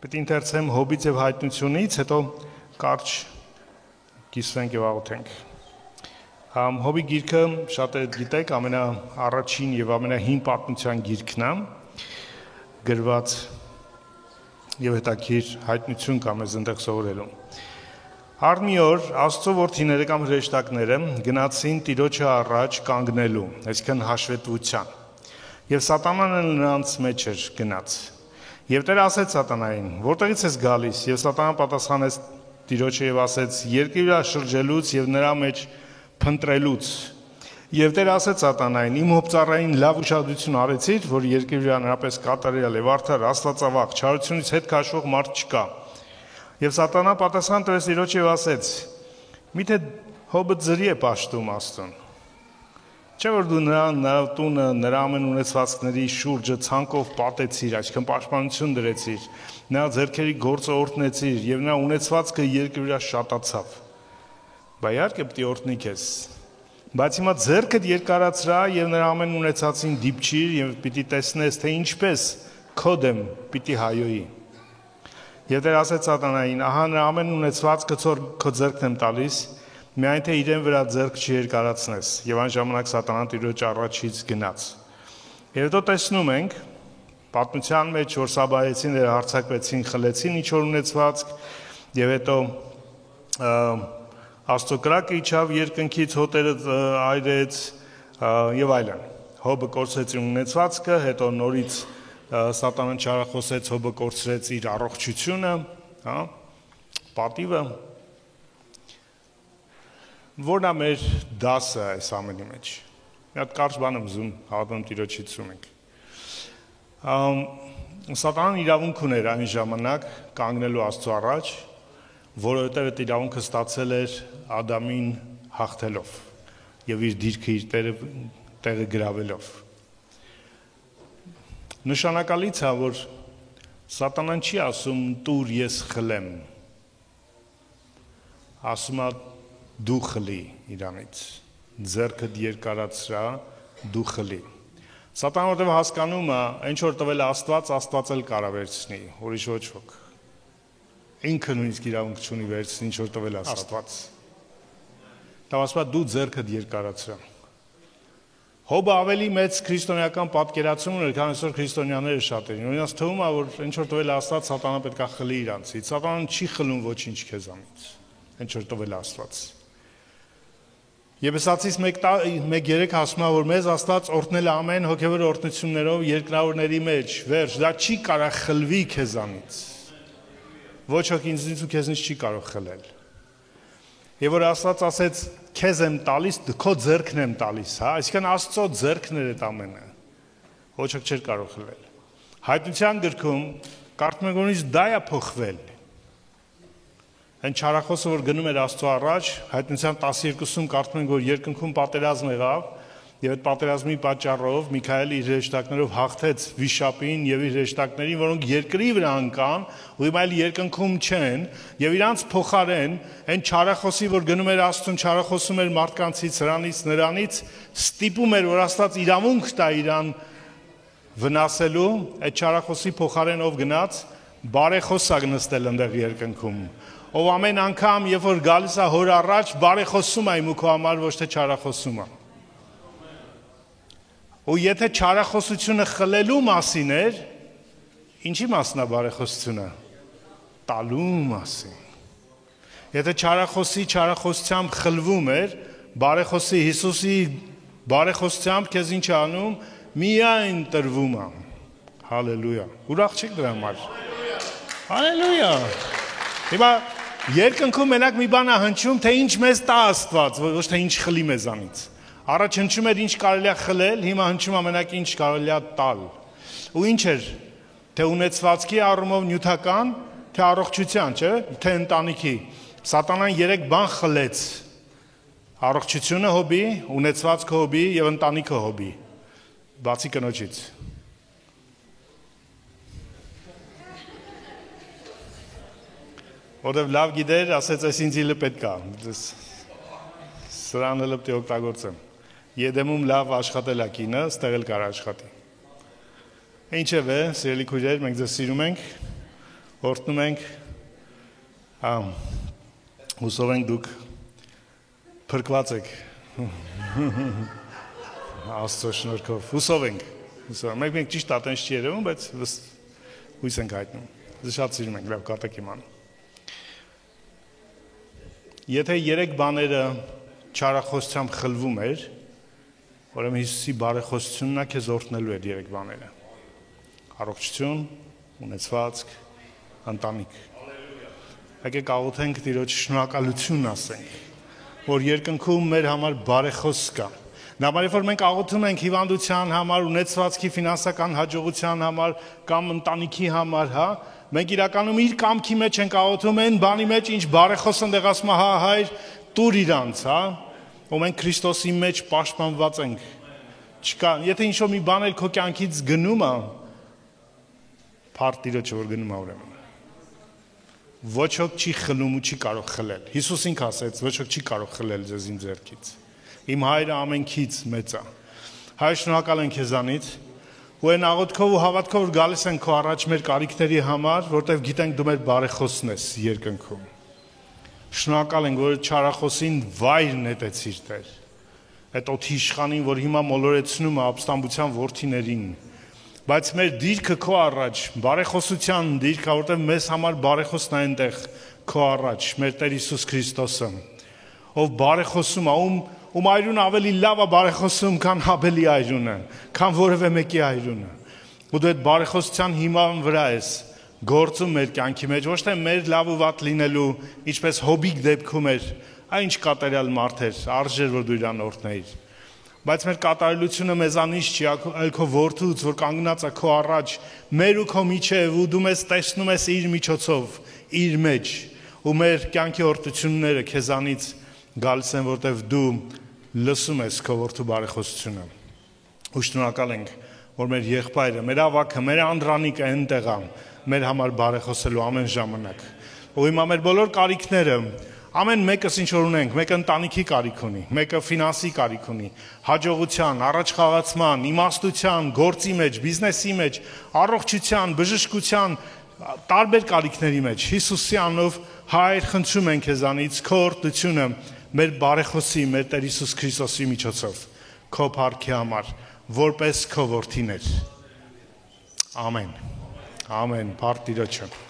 Պետք է ընթերցեմ Հոբից եւ հայտնությունից, հետո կարճ կիսվենք եւ աղոթենք։ Հոբի գիրքը շատերը գիտեք, ամենաառաջին եւ ամենահին պատմության գիրքն է, գրված եւ հետաքրքիր հայտնություն կա մեզ այնտեղ սովորելու։ Մի օր Աստծո որդիները կամ հրեշտակները գնացին Տիրոջը առաջ կանգնելու, այսինքն հաշվետվության։ Եվ Սատանան նրանց մեջ էր գնաց։ Եվ Տերը ասեց Սատանային. «Որտեղից ես գալիս?» Եվ Սատանան պատասխանեց Տիրոջը եւ ասեց. «Երկրի վրա շրջելուց եւ նրա մեջ փնտրելուց»։ Եվ Տերը ասեց Սատանային. «Իմ հոբծառային լավ ուշադրություն արեցիր, որ երկրի վրա նրապես կատարյալ եւ արդար, աստվածավախ, չարությունից հետ քաշվող մարդ չկա»։ Եվ Սատանան պատասխան տվեց Տիրոջը եւ ասեց. «Միթե Հոբը ձրի է պաշտում Աստծուն։ Չէ՞ որ դու նրա տունը, նրա ամեն ունեցվածքների շուրջը ցանկով պատեցիր, այսինքն պաշտպանություն դրեցիր, նրա ձեռքերի գործը օրհնեցիր եւ նրա ունեցվածքը երկրի վրա շատացավ։ Բայց իհարկե պետք է օրհնի քեզ։ Բայց հիմա ձեռքդ երկարացրա եւ նրա ամեն ունեցածին դիպչիր եւ պիտի տեսնես, թե ինչպես քո դեմ պիտի հայոյի»։ Եվ Տերը ասեց Սատանային. «Ահա նրա ամեն ունեցվածքը քո ձեռքն եմ տալիս, միայն թե իրեն վրա ձեռք չերկարացնես»։ Եվ այն ժամանակ Սատանան Տիրոջ առաջից գնաց։ Եվ հետո տեսնում ենք պատմության մեջ, որ Սաբայեցին հարձակվեցին, խլեցին ինչ որ ունեցվածք, եւ հետո Աստծո կրակը իջավ երկնքից, հոտերը այրեց եւ այլն։ Հոբը կորցրեց իր ունեցվածքը, հետո նորից Սատանան չարախոսեց, Հոբը կորցրեց իր առողջությունը, պատիվը։ Որն է մեր դասը այս ամենի մեջ։ Մի հատ կարճ բան եմ ուզում հավատում Տիրոջից ունենք։ Սատանան իրավունք ուներ այն ժամանակ կանգնելու Աստծո առաջ, որովհետև այդ իրավունքը ստացել էր Ադամին հաղթելով եւ իր դիրքը իր տեղը գրավելով։ Նշանակալից է, որ Սատանան չի ասում «Տուր ես խլեմ», ասում է «Դու խլի իրանից, ձեռքդ երկարացրա, դու խլի»։ Սատանան որտեղ հասկանում է, ինչ որ տվել է Աստված, Աստված էլ կարող վերցնի, ուրիշ ոչ ոք։ Ինքը նույնիսկ իրավունք չունի վերցնի, ինչ որ տվել է Աստված։ Դա ասում է «Դու ձեռքդ երկարացրա»։ Հոբը ավելի մեծ քրիստոնեական պատկերացում ուներ, քան այսօր քրիստոնյաները շատերին։ Օրինակ թվում է, որ ինչ որ տվել է Աստված, Սատանան պետք է խլի իրանցից։ Սատանան չի խլում ոչինչ քեզանից, ինչ որ տվել է Աստված։ Եփեսացիս 1:3 ասում է, որ մեզ Աստված օրհնել է ամեն հոգևոր օրհնություններով երկրավորների մեջ, վերջ, դա չի կարող խլվի քեզանից։ Ոչ ոք ինձնից ու քեզնից չի կարող խլել։ Եվ որ Աստված ասեց քեզ եմ տալիս, քո ձեռքն եմ տալիս, այսինքն Աստծո ձեռքն էր այդ ամենը։ Ոչ ոք չէր կարող խլել։ Հայտնության գրքում կարդում ենք, որ դա է փոխվել։ Այն չարախոսը, որ գնում էր Աստծո առաջ, Հայտնության 12-ում կարդում ենք, որ երկնքում պատերազմ եղավ, եւ այդ պատերազմի պատճառով Միքայելը իր հրեշտակներով հաղթեց Վիշապին եւ իր հրեշտակներին, որոնք երկրի վրա ընկան, ու հիմա էլ երկնքում չեն, եւ իրանց փոխարեն այն չարախոսի, որ գնում էր Աստծուն, չարախոսում էր մարդկանցից, նրանից, ստիպում էր, որ Աստված իրավունք տա իրան վնասելու, այդ չարախոսի փոխարեն ով գնաց, բարեխոսա նստել այնտեղ երկնքում, ով ամեն անգամ, երբ որ գալիս է հոր առաջ, բարեխոսում է իմ ու քո համար, ոչ թե չարախոսում է։ Ու եթե չարախոսությունը խլելու մասին էր, ինչի մասն է բարեխոսությունը։ Տալու մասին։ Եթե չարախոսությամբ խլվում էր, բարեխոսի Հիսուսի բարեխոսությամբ քեզ ինչ անում, միայն տրվում է։ Հալելույա։ Ուրախ չեք դրա համար։ Հալելույա։ Հիմա երկնքում մենակ մի բան է հնչում, թե ինչ մեզ տա Աստված, ոչ թե ինչ խլի մեզանից։ Առաջ հնչում էր ինչ կարելի է խլել, հիմա հնչում է մենակ ինչ կարելի է տալ։ Ու ինչ էր, թե ունեցվածքի առումով նյութական, թե առողջության, չէ՞, թե ընտանիքի։ Սատանան 3 բան խլեց. առողջությունը Հոբի, ունեցվածքը Հոբի եւ ընտանիքը Հոբի։ Բացի կնոջից։ Որտեւ լավ գիտեր, ասեց այս ինձ իլը պետք է։ Սրան էլ պետք է օգտագործեմ։ Եդեմում լավ աշխատել է կինը, ստեղ էլ կարող աշխատի։ Ինչև է, սիրելի քույրեր, մենք ձեզ սիրում ենք, Օրհնում ենք, հուսով ենք դուք փրկված եք, Աստծո շնորհքով, հուսով ենք, մենք ճիշտ ատենց չի երևում, բայց հույս ենք հայտնում, շատ սիրում ենք, լավ կատակ իման։ Եթե 3 բաները չարախոսությամբ խլվում էր, ուրեմն Հիսուսի բարեխոսությունն է քեզ օրհնելու էր 3 բաները։ Առողջություն, ունեցվածք, ընտանիք։ Եկեք աղոթենք Տիրոջ շնորհակալություն ասենք, որ երկնքում մեր համար բարեխոս կա։ Նաեւ որ մենք աղոթում ենք հիվանդության համար, ունեցվածքի ֆինանսական հաջողության համար կամ ընտանիքի համար, հա, մենք իրականում իր կամքի մեջ ենք աղոթում այն բանի մեջ, ինչ բարեխոսը ընդեղ ասում է, հա, հայր, տուր իրանց, հա, ու մենք Քրիստոսի մեջ պաշտպանված ենք։ Չկա, եթե ինչ-որ մի բան էլ քո կյանքից գնում է, փառք Տիրոջը, որ գնում է ուրեմն։ Ոչ ոք չի խլում ու չի կարող խլել։ Հիսուս ինքը ասեց, ոչ ոք չի կարող խլել ձեզ իմ ձեռքից։ Իմ հայրը ամենքից մեծ է։ Հայր, շնորհակալ ենք քեզանից, ու այն աղոթքով ու հավատքով որ գալիս ենք քո առաջ մեր կարիքների համար, որտեղ գիտենք դու մեր բարեխոսն ես երկնքում։ Շնորհակալ ենք, որ չարախոսին վայր նետեցիր Տեր։ Այդ օդի իշխանին, որ հիմա մոլորեցնում է ապստամբության որդիներին։ Բայց մեր դիրքը քո առաջ, բարեխոսության դիրքը, որտեղ մեզ համար բարեխոսն է այնտեղ քո առաջ, մեր Տեր Հիսուս Քրիստոսը, ով բարեխոսում է, ում այրունը ավելի լավ է բարեխոսում, քան Հաբելի այրունը, քան որևէ մեկի այրունը։ Ու դու այդ բարեխոսության հիման վրա ես գործում մեր կյանքի մեջ, ոչ թե մեր լավ ու վատ լինելու, ինչպես Հոբիկ դեպքում էր, այն ինչ կատարյալ մարդ էր, արժեր որ դու իրան օրհնեիր։ Բայց մեր կատարելությունը մեզանից չի, այլ քո որդուց, որ կանգնած է քո առաջ, մեր ու քո միջև, ու դու մեզ տեսնում ես իր միջոցով, իր մեջ, ու մեր կյանքի օրհնությունները քեզանից գալիս են, որտեղ դու լսում ես քո որդու բարեխոսությունը։ Ու շնորհակալ ենք, որ մեր եղբայրը, մեր ավագը, մեր անդրանիկը այնտեղ է, մեր համար բարեխոսելու ամեն ժամանակ։ Ու հիմա մեր բոլոր կարիքները ամեն մեկս ինչ որ ունենք, մեկը ընտանիքի կարիք ունի, մեկը ֆինանսի կարիք ունի, հաջողության, առաջխաղացման, իմաստության, գործի մեջ, բիզնեսի մեջ, առողջության, բժշկության, տարբեր կարիքների մեջ։ Հիսուսի անունով Հայր, խնդրում ենք քեզանից քո օրհնությունը մեր բարեխոսի, մեր Տեր Հիսուս Քրիստոսի միջոցով, քո փառքի համար, որպես քո որդիներ։ Ամեն։ Ամեն, փառք Տիրոջը։